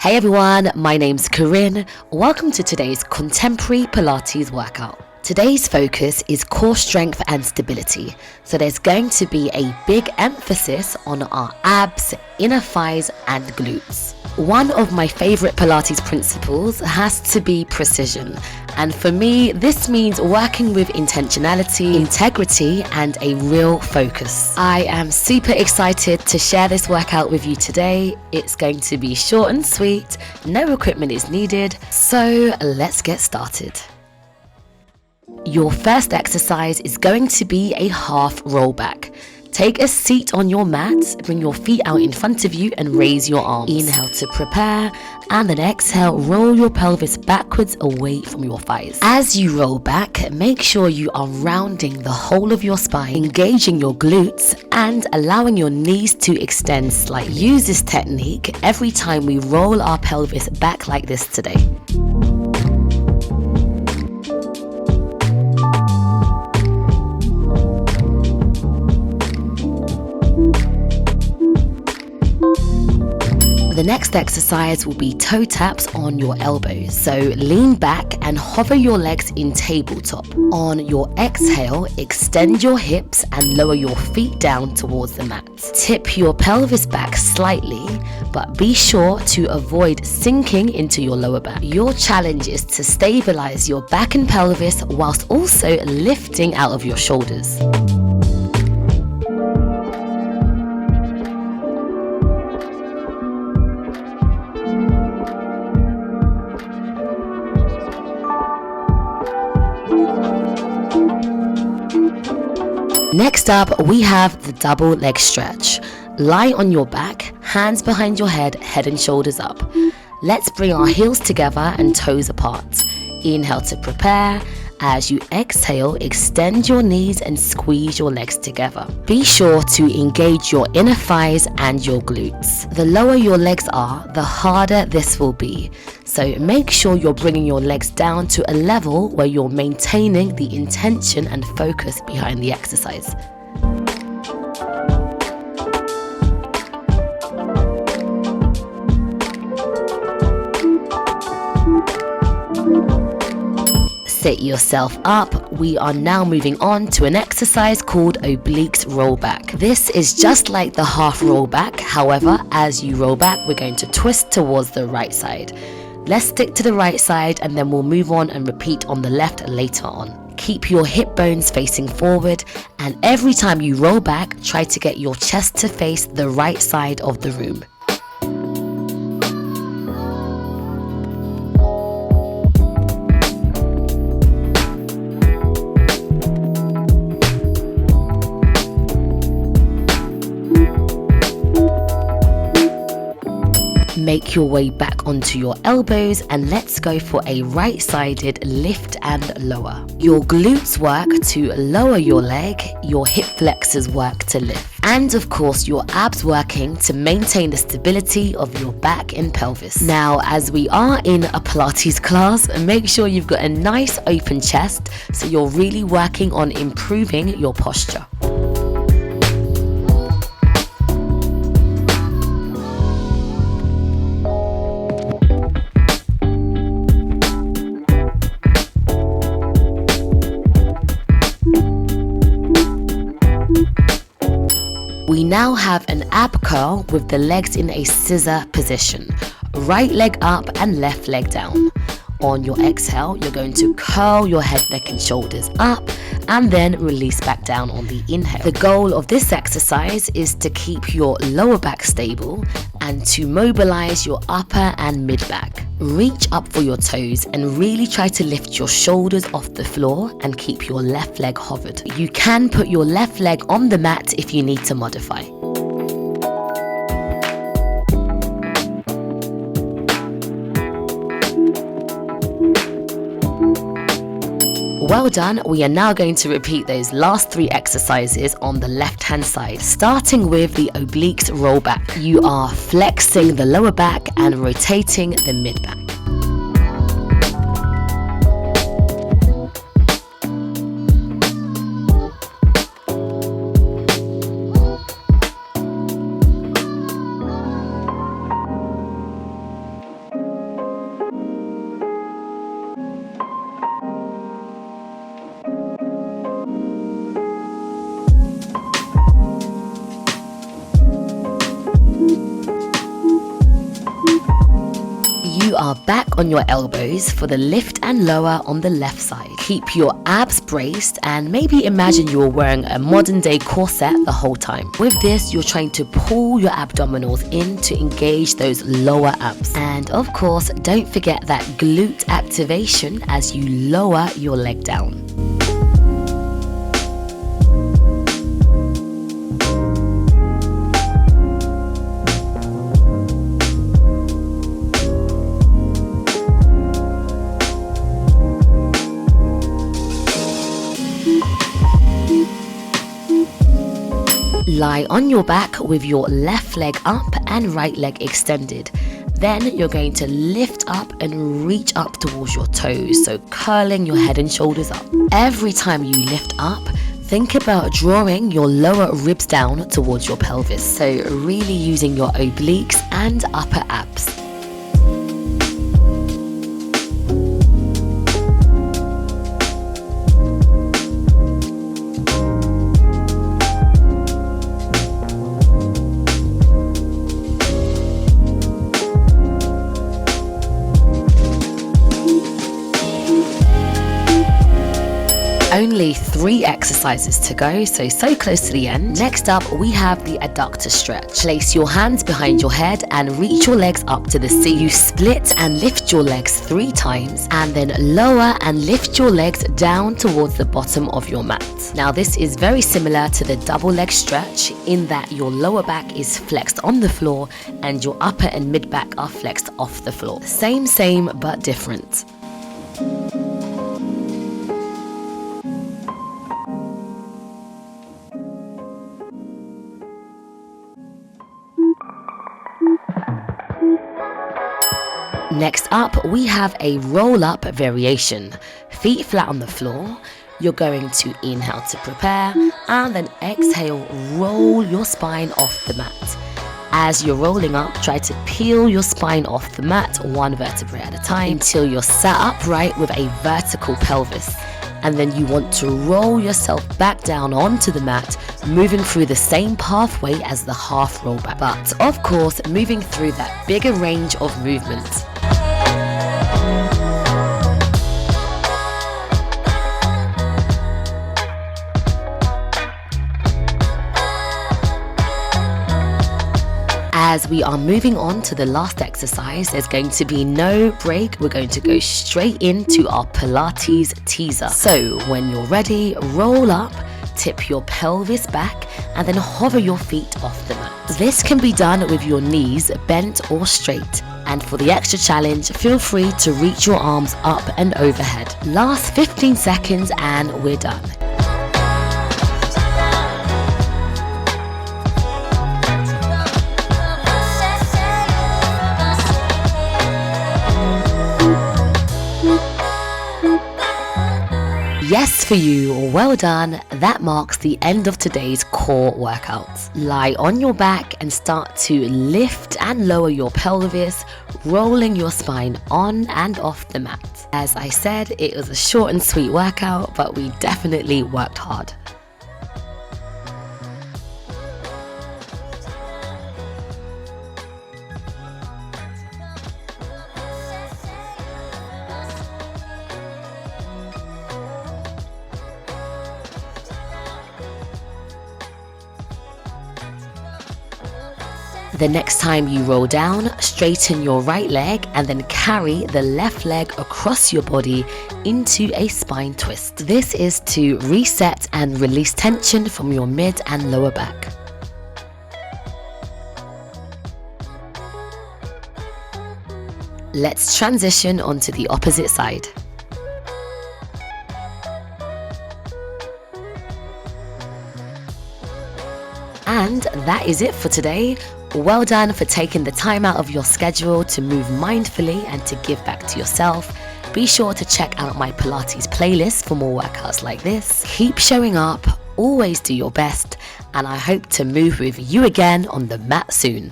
Hey everyone, my name's Corinne. Welcome to today's contemporary Pilates workout. Today's focus is core strength and stability. So there's going to be a big emphasis on our abs, inner thighs and glutes. One of my favorite Pilates principles has to be precision. And for me, this means working with intentionality, integrity, and a real focus. I am super excited to share this workout with you today. It's going to be short and sweet, no equipment is needed, so let's get started. Your first exercise is going to be a half rollback. Take a seat on your mat, bring your feet out in front of you and raise your arms. Inhale to prepare, and then exhale, roll your pelvis backwards away from your thighs. As you roll back, make sure you are rounding the whole of your spine, engaging your glutes and allowing your knees to extend slightly. Use this technique every time we roll our pelvis back like this today. The next exercise will be toe taps on your elbows. So lean back and hover your legs in tabletop. On your exhale, extend your hips and lower your feet down towards the mat. Tip your pelvis back slightly, but be sure to avoid sinking into your lower back. Your challenge is to stabilize your back and pelvis whilst also lifting out of your shoulders. Next up, we have the double leg stretch. Lie on your back, hands behind your head, head and shoulders up. Let's bring our heels together and toes apart. Inhale to prepare. As you exhale, extend your knees and squeeze your legs together. Be sure to engage your inner thighs and your glutes. The lower your legs are, the harder this will be. So make sure you're bringing your legs down to a level where you're maintaining the intention and focus behind the exercise. Sit yourself up. We are now moving on to an exercise called Obliques rollback. This is just like the half rollback. However, as you roll back, we're going to twist towards the right side. Let's stick to the right side and then we'll move on and repeat on the left later on. Keep your hip bones facing forward, and every time you roll back, try to get your chest to face the right side of the room. Make your way back onto your elbows and let's go for a right-sided lift and lower. Your glutes work to lower your leg, your hip flexors work to lift. And of course, your abs working to maintain the stability of your back and pelvis. Now, as we are in a Pilates class, make sure you've got a nice open chest so you're really working on improving your posture. We now have an ab curl with the legs in a scissor position. Right leg up and left leg down. On your exhale, you're going to curl your head, neck and shoulders up and then release back down on the inhale. The goal of this exercise is to keep your lower back stable and to mobilize your upper and mid back. Reach up for your toes and really try to lift your shoulders off the floor and keep your left leg hovered. You can put your left leg on the mat if you need to modify. Well done. We are now going to repeat those last three exercises on the left hand side, starting with the obliques rollback. You are flexing the lower back and rotating the mid back. You are back on your elbows for the lift and lower on the left side. Keep your abs braced and maybe imagine you're wearing a modern day corset the whole time. With this, you're trying to pull your abdominals in to engage those lower abs. And of course, don't forget that glute activation as you lower your leg down. Lie on your back with your left leg up and right leg extended. Then you're going to lift up and reach up towards your toes, so curling your head and shoulders up. Every time you lift up, think about drawing your lower ribs down towards your pelvis, so really using your obliques and upper abs. Only 3 exercises to go, so close to the end. Next up, we have the adductor stretch. Place your hands behind your head and reach your legs up to the ceiling. You split and lift your legs 3 times and then lower and lift your legs down towards the bottom of your mat. Now this is very similar to the double leg stretch in that your lower back is flexed on the floor and your upper and mid back are flexed off the floor. Same but different. Next up, we have a roll-up variation. Feet flat on the floor. You're going to inhale to prepare and then exhale, roll your spine off the mat. As you're rolling up, try to peel your spine off the mat 1 vertebrae at a time until you're sat upright with a vertical pelvis. And then you want to roll yourself back down onto the mat, moving through the same pathway as the half roll back. But of course, moving through that bigger range of movement. As we are moving on to the last exercise, there's going to be no break. We're going to go straight into our Pilates teaser. So when you're ready, roll up, tip your pelvis back, and then hover your feet off the mat. This can be done with your knees bent or straight. And for the extra challenge, feel free to reach your arms up and overhead. Last 15 seconds and we're done. Yes for you, well done. That marks the end of today's core workouts. Lie on your back and start to lift and lower your pelvis, rolling your spine on and off the mat. As I said, it was a short and sweet workout, but we definitely worked hard. The next time you roll down, straighten your right leg and then carry the left leg across your body into a spine twist. This is to reset and release tension from your mid and lower back. Let's transition onto the opposite side. And that is it for today. Well done for taking the time out of your schedule to move mindfully and to give back to yourself. Be sure to check out my Pilates playlist for more workouts like this. Keep showing up, always do your best, and I hope to move with you again on the mat soon.